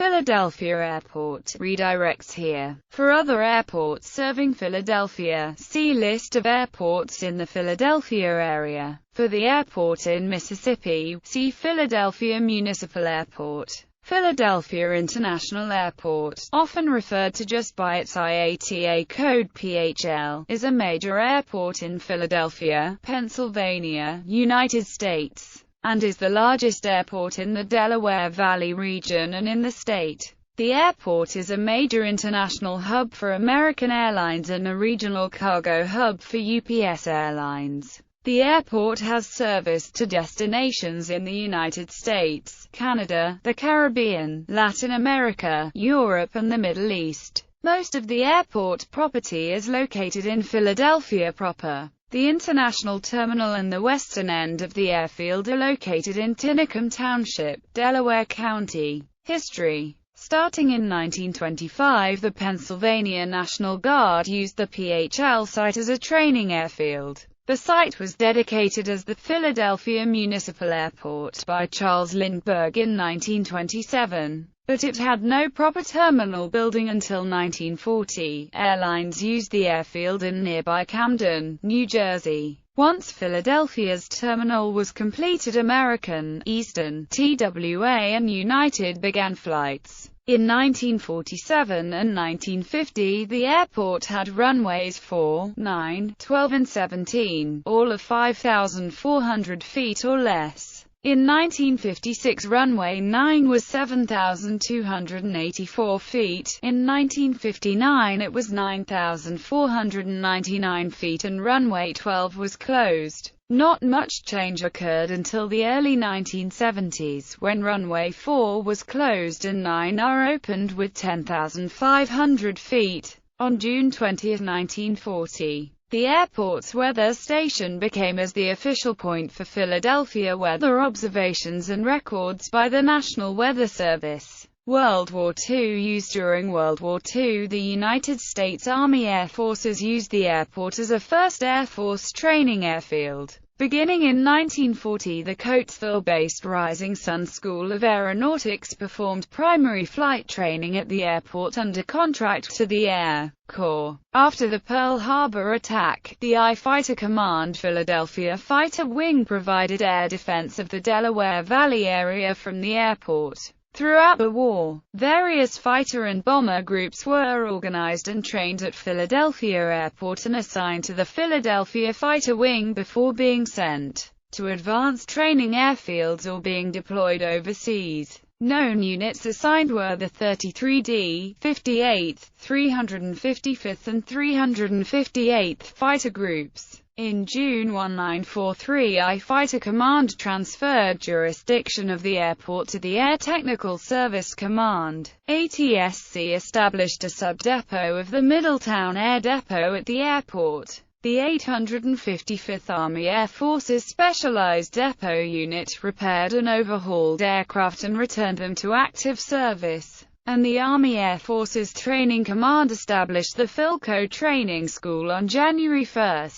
Philadelphia Airport redirects here. For other airports serving Philadelphia, see List of airports in the Philadelphia area. For the airport in Mississippi, see Philadelphia Municipal Airport. Philadelphia International Airport, often referred to just by its IATA code PHL, is a major airport in Philadelphia, Pennsylvania, United States, and is the largest airport in the Delaware Valley region and in the state. The airport is a major international hub for American Airlines and a regional cargo hub for UPS Airlines. The airport has service to destinations in the United States, Canada, the Caribbean, Latin America, Europe and the Middle East. Most of the airport property is located in Philadelphia proper. The international terminal and the western end of the airfield are located in Tinicum Township, Delaware County. History. Starting in 1925, the Pennsylvania National Guard used the PHL site as a training airfield. The site was dedicated as the Philadelphia Municipal Airport by Charles Lindbergh in 1927. But it had no proper terminal building until 1940. Airlines used the airfield in nearby Camden, New Jersey. Once Philadelphia's terminal was completed, American, Eastern, TWA and United began flights. In 1947 and 1950, the airport had runways 4, 9, 12 and 17, all of 5,400 feet or less. In 1956, runway 9 was 7,284 feet, in 1959 it was 9,499 feet and runway 12 was closed. Not much change occurred until the early 1970s, when runway 4 was closed and 9R opened with 10,500 feet. On June 20, 1940, the airport's weather station became as the official point for Philadelphia weather observations and records by the National Weather Service. World War II. Used during World War II, the United States Army Air Forces used the airport as a first Air Force training airfield. Beginning in 1940, the Coatesville-based Rising Sun School of Aeronautics performed primary flight training at the airport under contract to the Air Corps. After the Pearl Harbor attack, the I Fighter Command Philadelphia Fighter Wing provided air defense of the Delaware Valley area from the airport. Throughout the war, various fighter and bomber groups were organized and trained at Philadelphia Airport and assigned to the Philadelphia Fighter Wing before being sent to advanced training airfields or being deployed overseas. Known units assigned were the 33d, 58th, 355th and 358th Fighter Groups. In June 1943, I Fighter Command transferred jurisdiction of the airport to the Air Technical Service Command. ATSC established a sub-depot of the Middletown Air Depot at the airport. The 855th Army Air Force's Specialized Depot Unit repaired and overhauled aircraft and returned them to active service. And the Army Air Forces Training Command established the Philco Training School on January 1,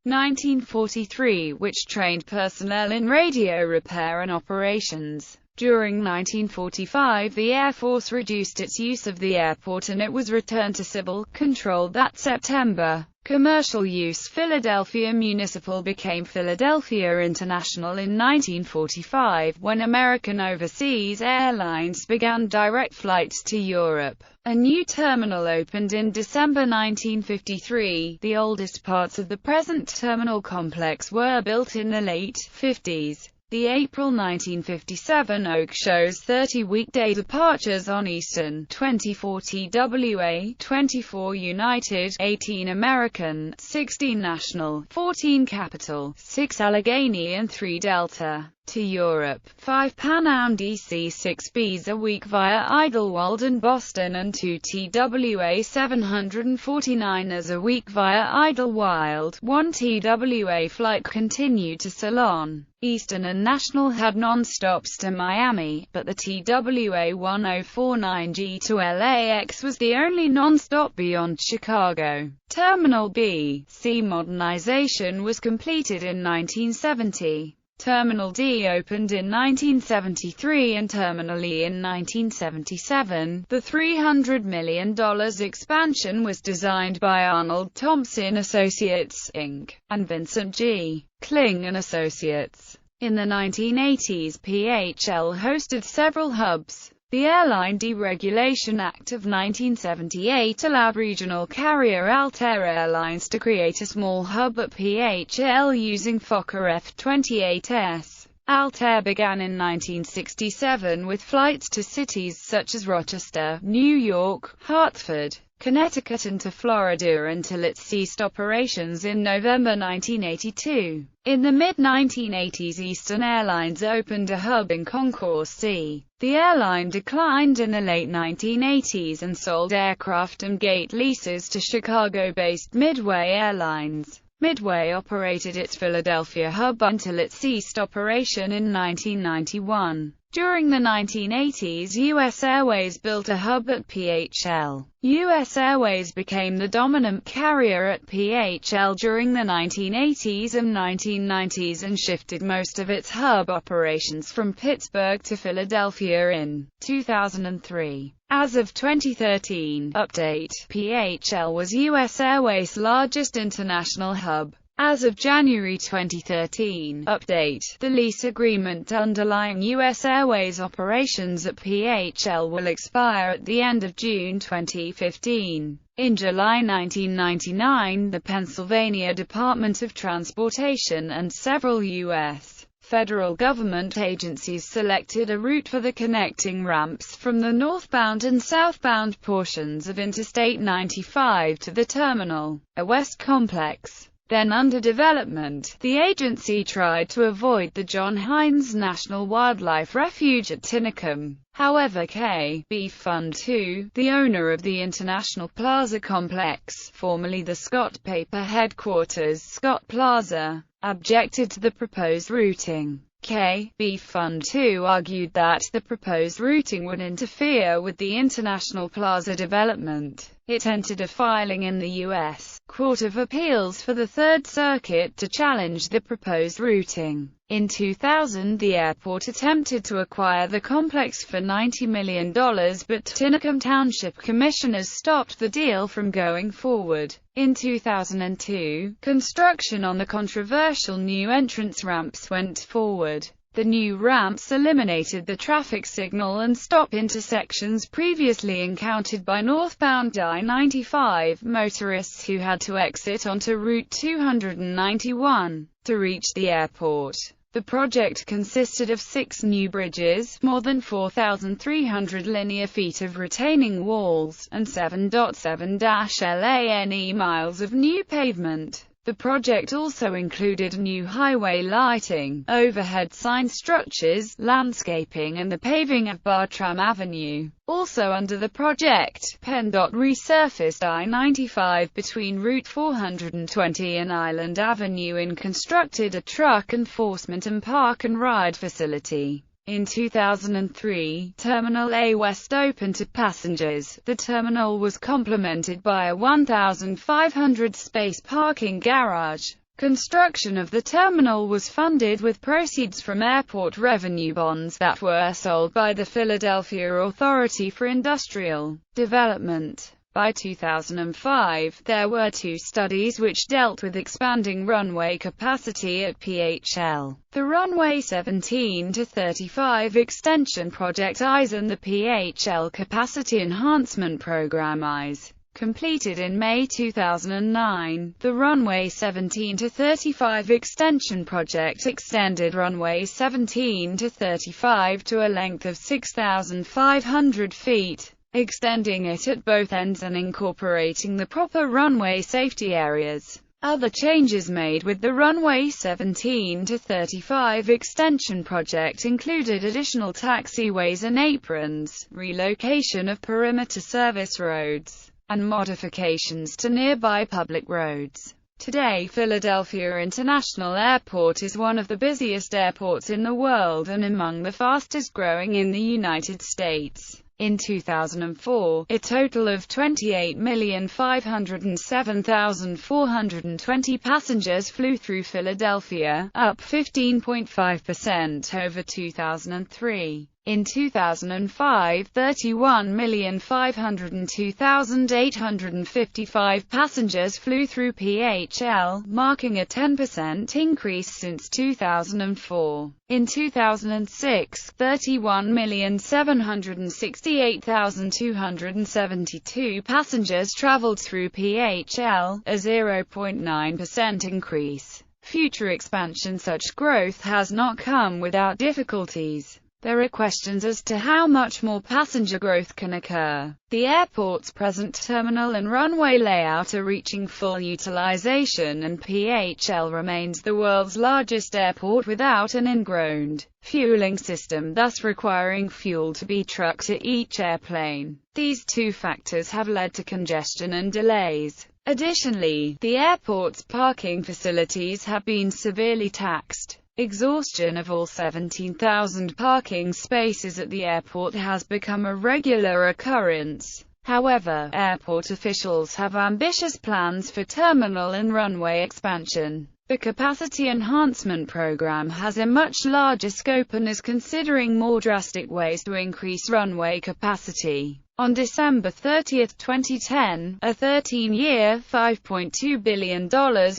1943, which trained personnel in radio repair and operations. During 1945, the Air Force reduced its use of the airport and it was returned to civil control that September. Commercial use. Philadelphia Municipal became Philadelphia International in 1945, when American Overseas Airlines began direct flights to Europe. A new terminal opened in December 1953. The oldest parts of the present terminal complex were built in the late 50s. The April 1957 Oak shows 30 weekday departures on Eastern, 24 TWA, 24 United, 18 American, 16 National, 14 Capital, 6 Allegheny and 3 Delta. To Europe, 5 Pan Am DC 6 Bs a week via Idlewild and Boston and 2 TWA 749ers a week via Idlewild. 1 TWA flight continued to Ceylon. Eastern and National had non-stops to Miami, but the TWA 1049G to LAX was the only non-stop beyond Chicago. Terminal B, C modernization was completed in 1970. Terminal D opened in 1973 and Terminal E in 1977. The $300 million expansion was designed by Arnold Thompson Associates, Inc., and Vincent G. Kling and Associates. In the 1980s, PHL hosted several hubs. The Airline Deregulation Act of 1978 allowed regional carrier Altair Airlines to create a small hub at PHL using Fokker F-28s. Altair began in 1967 with flights to cities such as Rochester, New York, Hartford, Connecticut and to Florida until it ceased operations in November 1982. In the mid-1980s, Eastern Airlines opened a hub in Concourse C. The airline declined in the late 1980s and sold aircraft and gate leases to Chicago-based Midway Airlines. Midway operated its Philadelphia hub until it ceased operation in 1991. During the 1980s, U.S. Airways built a hub at PHL. U.S. Airways became the dominant carrier at PHL during the 1980s and 1990s and shifted most of its hub operations from Pittsburgh to Philadelphia in 2003. As of 2013, update, PHL was U.S. Airways' largest international hub. As of January 2013, update, the lease agreement underlying U.S. Airways operations at PHL will expire at the end of June 2015. In July 1999, the Pennsylvania Department of Transportation and several U.S. federal government agencies selected a route for the connecting ramps from the northbound and southbound portions of Interstate 95 to the terminal, a west complex. Then under development, the agency tried to avoid the John Hines National Wildlife Refuge at Tinicum. However, K.B. Fund II, the owner of the International Plaza complex, formerly the Scott Paper headquarters Scott Plaza, objected to the proposed routing. K.B. Fund II argued that the proposed routing would interfere with the International Plaza development. It entered a filing in the U.S. Court of Appeals for the Third Circuit to challenge the proposed routing. In 2000, the airport attempted to acquire the complex for $90 million, but Tinicum Township commissioners stopped the deal from going forward. In 2002, construction on the controversial new entrance ramps went forward. The new ramps eliminated the traffic signal and stop intersections previously encountered by northbound I-95 motorists who had to exit onto Route 291 to reach the airport. The project consisted of 6 new bridges, more than 4,300 linear feet of retaining walls, and 7.7-lane miles of new pavement. The project also included new highway lighting, overhead sign structures, landscaping and the paving of Bartram Avenue. Also under the project, PennDOT resurfaced I-95 between Route 420 and Island Avenue and constructed a truck enforcement and park and ride facility. In 2003, Terminal A West opened to passengers. The terminal was complemented by a 1,500-space parking garage. Construction of the terminal was funded with proceeds from airport revenue bonds that were sold by the Philadelphia Authority for Industrial Development. By 2005, there were 2 studies which dealt with expanding runway capacity at PHL. The Runway 17-35 Extension Project ICE and the PHL Capacity Enhancement Program ICE. Completed in May 2009, the Runway 17-35 Extension Project extended Runway 17-35 to a length of 6,500 feet. Extending it at both ends and incorporating the proper runway safety areas. Other changes made with the Runway 17-35 extension project included additional taxiways and aprons, relocation of perimeter service roads, and modifications to nearby public roads. Today, Philadelphia International Airport is one of the busiest airports in the world and among the fastest growing in the United States. In 2004, a total of 28,507,420 passengers flew through Philadelphia, up 15.5% over 2003. In 2005, 31,502,855 passengers flew through PHL, marking a 10% increase since 2004. In 2006, 31,768,272 passengers traveled through PHL, a 0.9% increase. Future expansion. Such growth has not come without difficulties. There are questions as to how much more passenger growth can occur. The airport's present terminal and runway layout are reaching full utilization, and PHL remains the world's largest airport without an ingrown fueling system, thus requiring fuel to be trucked to each airplane. These two factors have led to congestion and delays. Additionally, the airport's parking facilities have been severely taxed. Exhaustion of all 17,000 parking spaces at the airport has become a regular occurrence. However, airport officials have ambitious plans for terminal and runway expansion. The capacity enhancement program has a much larger scope and is considering more drastic ways to increase runway capacity. On December 30, 2010, a 13-year, $5.2 billion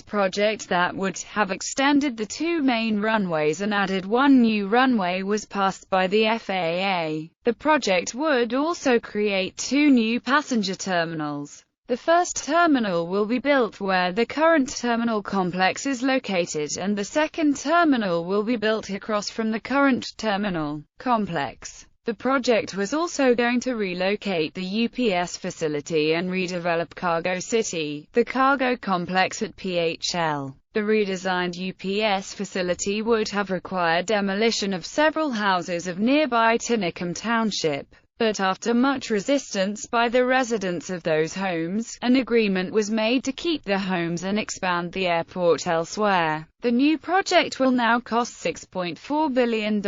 project that would have extended the two main runways and added one new runway was passed by the FAA. The project would also create two new passenger terminals. The first terminal will be built where the current terminal complex is located, and the second terminal will be built across from the current terminal complex. The project was also going to relocate the UPS facility and redevelop Cargo City, the cargo complex at PHL. The redesigned UPS facility would have required demolition of several houses of nearby Tinicum Township. But after much resistance by the residents of those homes, an agreement was made to keep the homes and expand the airport elsewhere. The new project will now cost $6.4 billion.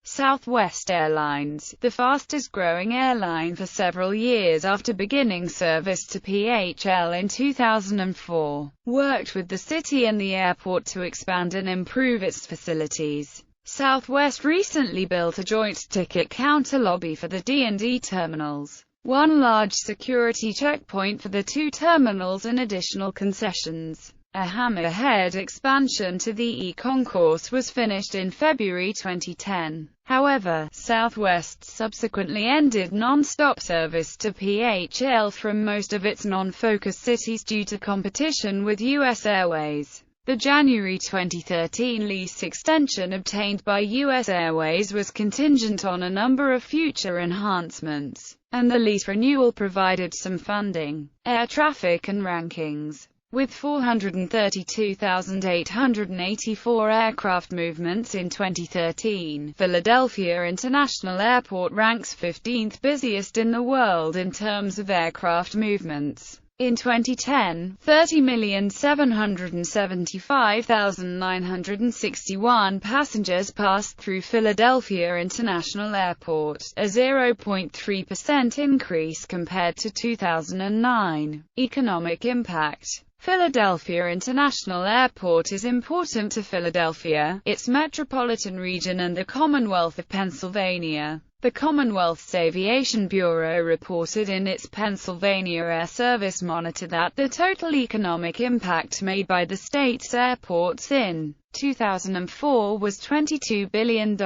Southwest Airlines, the fastest-growing airline for several years after beginning service to PHL in 2004, worked with the city and the airport to expand and improve its facilities. Southwest recently built a joint ticket counter lobby for the D&D terminals, one large security checkpoint for the two terminals, and additional concessions. A hammerhead expansion to the E-concourse was finished in February 2010. However, Southwest subsequently ended non-stop service to PHL from most of its non-focus cities due to competition with U.S. Airways. The January 2013 lease extension obtained by U.S. Airways was contingent on a number of future enhancements, and the lease renewal provided some funding. Air traffic and rankings. With 432,884 aircraft movements in 2013, Philadelphia International Airport ranks 15th busiest in the world in terms of aircraft movements. In 2010, 30,775,961 passengers passed through Philadelphia International Airport, a 0.3% increase compared to 2009. Economic impact. Philadelphia International Airport is important to Philadelphia, its metropolitan region, and the Commonwealth of Pennsylvania. The Commonwealth's Aviation Bureau reported in its Pennsylvania Air Service Monitor that the total economic impact made by the state's airports in 2004 was $22 billion.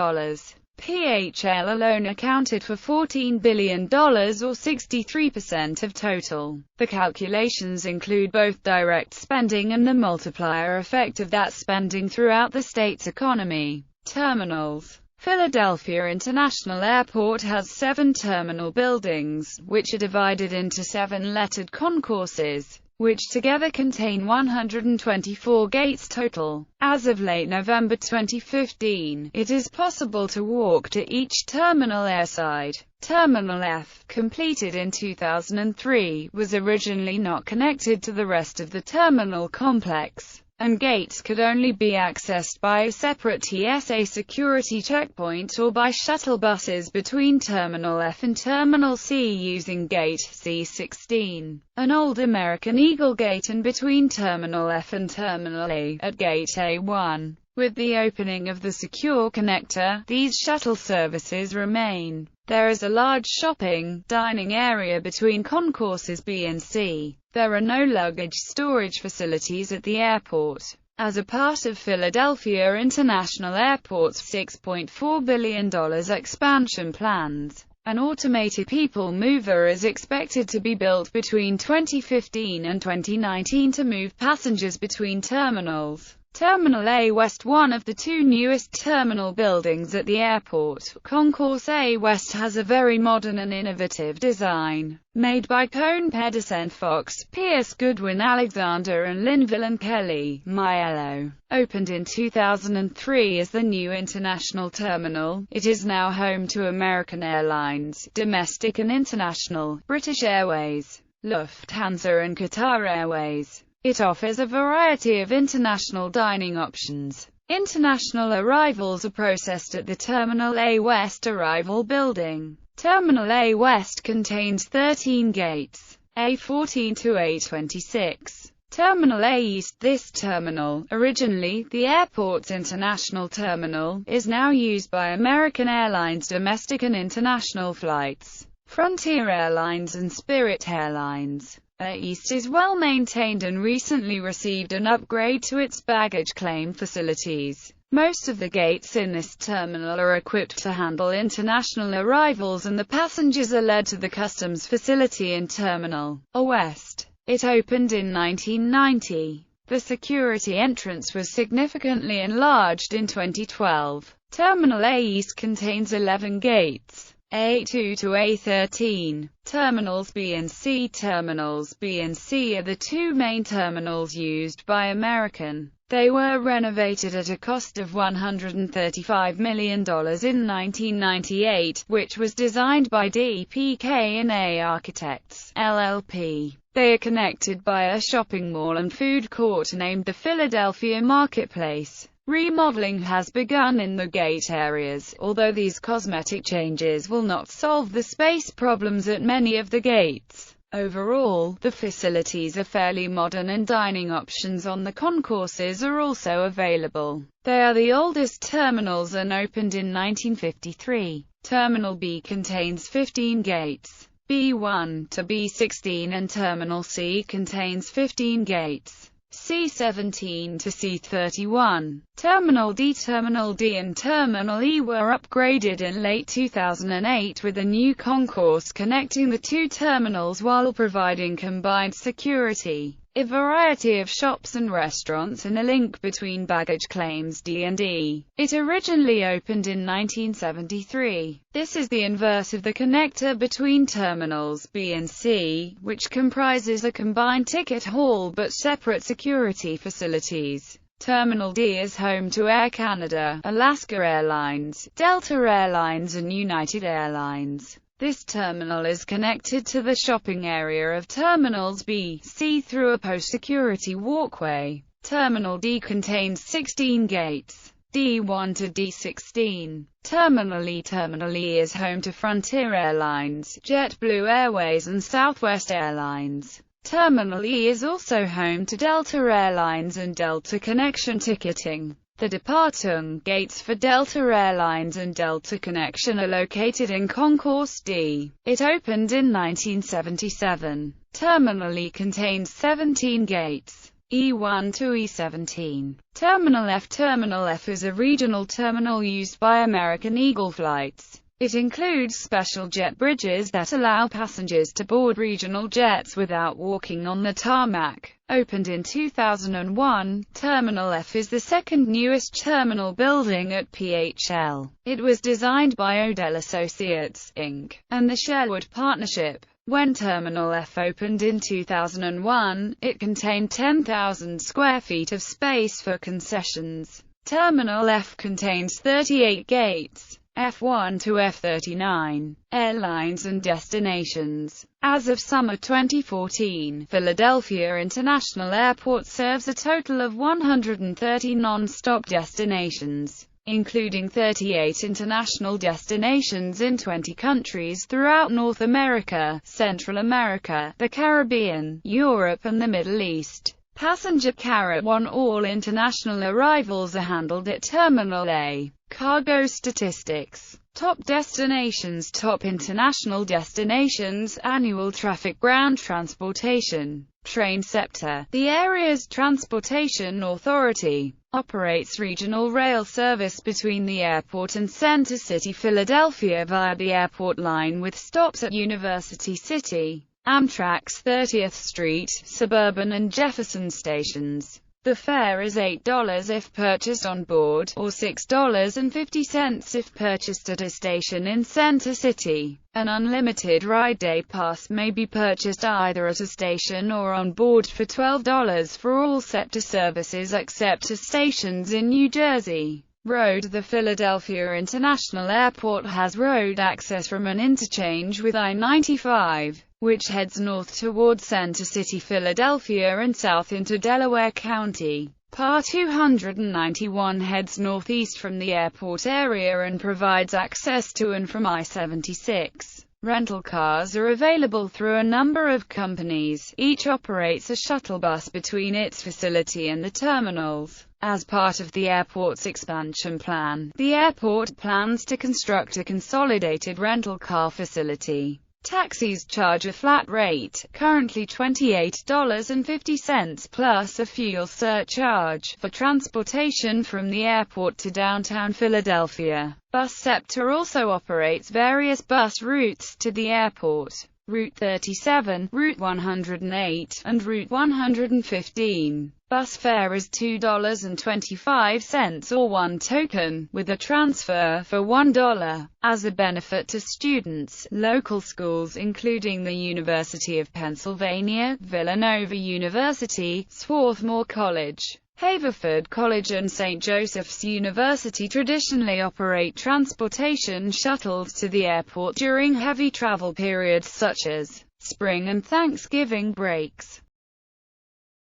PHL alone accounted for $14 billion or 63% of total. The calculations include both direct spending and the multiplier effect of that spending throughout the state's economy. Terminals. Philadelphia International Airport has 7 terminal buildings, which are divided into 7 lettered concourses, which together contain 124 gates total. As of late November 2015, it is possible to walk to each terminal airside. Terminal F, completed in 2003, was originally not connected to the rest of the terminal complex. and gates could only be accessed by a separate TSA security checkpoint or by shuttle buses between Terminal F and Terminal C using Gate C16, an old American Eagle gate, and between Terminal F and Terminal A at Gate A1. With the opening of the secure connector, these shuttle services remain. There is a large shopping, dining area between concourses B and C. There are no luggage storage facilities at the airport. As a part of Philadelphia International Airport's $6.4 billion expansion plans, an automated people mover is expected to be built between 2015 and 2019 to move passengers between terminals. Terminal A West, one of the two newest terminal buildings at the airport, Concourse A West, has a very modern and innovative design. Made by Cone Pedersen Fox, Pierce Goodwin Alexander and Linville and Kelly, Maiello. Opened in 2003 as the new international terminal, it is now home to American Airlines, domestic and international, British Airways, Lufthansa and Qatar Airways. It offers a variety of international dining options. International arrivals are processed at the Terminal A West arrival building. Terminal A West contains 13 gates, A14 to A26. Terminal A East. This terminal, originally the airport's international terminal, is now used by American Airlines domestic and international flights, Frontier Airlines and Spirit Airlines. A East is well maintained and recently received an upgrade to its baggage claim facilities. Most of the gates in this terminal are equipped to handle international arrivals, and the passengers are led to the customs facility in Terminal A West. It opened in 1990. The security entrance was significantly enlarged in 2012. Terminal A East contains 11 gates, A2 to A13. Terminals B and C. Terminals B and C are the two main terminals used by American. They were renovated at a cost of $135 million in 1998, which was designed by DPK&A Architects, LLP. They are connected by a shopping mall and food court named the Philadelphia Marketplace. Remodeling has begun in the gate areas, although these cosmetic changes will not solve the space problems at many of the gates. Overall, the facilities are fairly modern and dining options on the concourses are also available. They are the oldest terminals and opened in 1953. Terminal B contains 15 gates, B1 to B16, and Terminal C contains 15 gates, C17 to C31. Terminal D and Terminal E were upgraded in late 2008 with a new concourse connecting the two terminals while providing combined security, a variety of shops and restaurants, and a link between baggage claims D and E. It originally opened in 1973. This is the inverse of the connector between terminals B and C, which comprises a combined ticket hall but separate security facilities. Terminal D is home to Air Canada, Alaska Airlines, Delta Airlines and United Airlines. This terminal is connected to the shopping area of Terminals B, C through a post-security walkway. Terminal D contains 16 gates, D1 to D16. Terminal E is home to Frontier Airlines, JetBlue Airways and Southwest Airlines. Terminal E is also home to Delta Airlines and Delta Connection ticketing. The departing gates for Delta Airlines and Delta Connection are located in Concourse D. It opened in 1977. Terminal E contains 17 gates, E1 to E17. Terminal F is a regional terminal used by American Eagle flights. It includes special jet bridges that allow passengers to board regional jets without walking on the tarmac. Opened in 2001, Terminal F is the second newest terminal building at PHL. It was designed by Odell Associates, Inc., and the Sherwood Partnership. When Terminal F opened in 2001, it contained 10,000 square feet of space for concessions. Terminal F contains 38 gates, F1 to F39, airlines and destinations. As of summer 2014, Philadelphia International Airport serves a total of 130 non-stop destinations, including 38 international destinations in 20 countries throughout North America, Central America, the Caribbean, Europe and the Middle East. Passenger Carrot 1. All international arrivals are handled at Terminal A. Cargo statistics. Top destinations. Top international destinations. Annual traffic. Ground transportation. Train sector. The area's transportation authority operates regional rail service between the airport and Center City, Philadelphia via the airport line with stops at University City, Amtrak's 30th Street, Suburban and Jefferson stations. The fare is $8 if purchased on board, or $6.50 if purchased at a station in Center City. An unlimited ride day pass may be purchased either at a station or on board for $12 for all sector services except to stations in New Jersey. Road. The Philadelphia International Airport has road access from an interchange with I-95, which heads north toward Center City, Philadelphia and south into Delaware County. PAR 291 heads northeast from the airport area and provides access to and from I-76. Rental cars are available through a number of companies. Each operates a shuttle bus between its facility and the terminals. As part of the airport's expansion plan, the airport plans to construct a consolidated rental car facility. Taxis charge a flat rate, currently $28.50 plus a fuel surcharge, for transportation from the airport to downtown Philadelphia. Bus sector also operates various bus routes to the airport. Route 37, Route 108, and Route 115. Bus fare is $2.25 or one token, with a transfer for $1. As a benefit to students, local schools including the University of Pennsylvania, Villanova University, Swarthmore College, Haverford College and St. Joseph's University traditionally operate transportation shuttles to the airport during heavy travel periods such as spring and Thanksgiving breaks.